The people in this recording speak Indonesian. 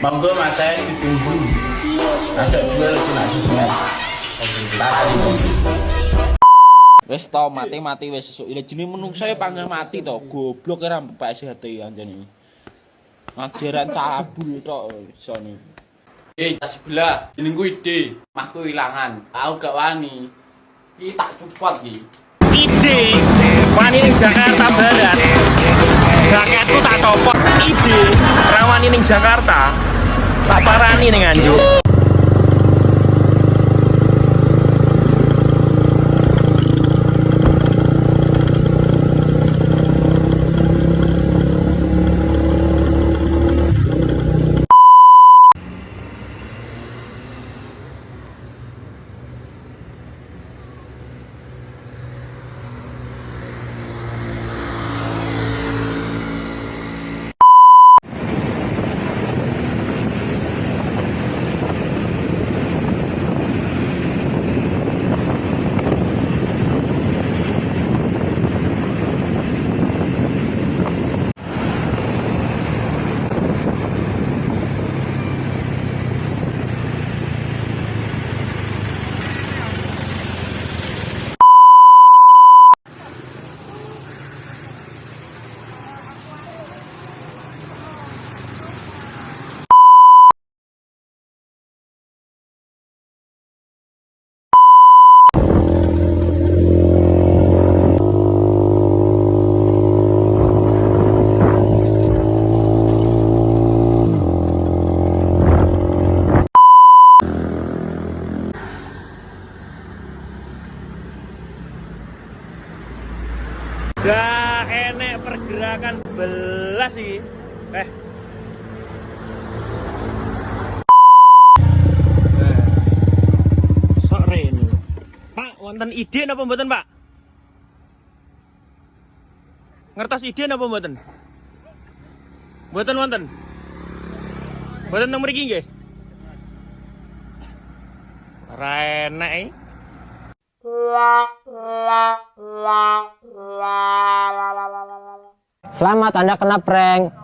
Monggo Mas saya ditunggu. Ajak jual lagi nak sosmed. Tarani. Wis to mati wis sesuk. Ile jenenge menungso ya panggang mati to. Goblok ora PSHT anjene. Ngajaran cabul tok isone. Sebelah jenengku ide, mahku ilangan. Aku gak wani. Iki tak cupot iki. Ide wani ning Jakarta Barat. Jaketku tak copot. Ide rawani ning Jakarta. Tak parani ning Nganjuk. Gak enek pergerakan belas iki. Sok rene. Pak, wonten ide napa mboten, Pak? Ngertos ide napa mboten? Mboten wonten. Mboten teng mriki nggih. Ora enek iki. Selamat, Anda kena prank.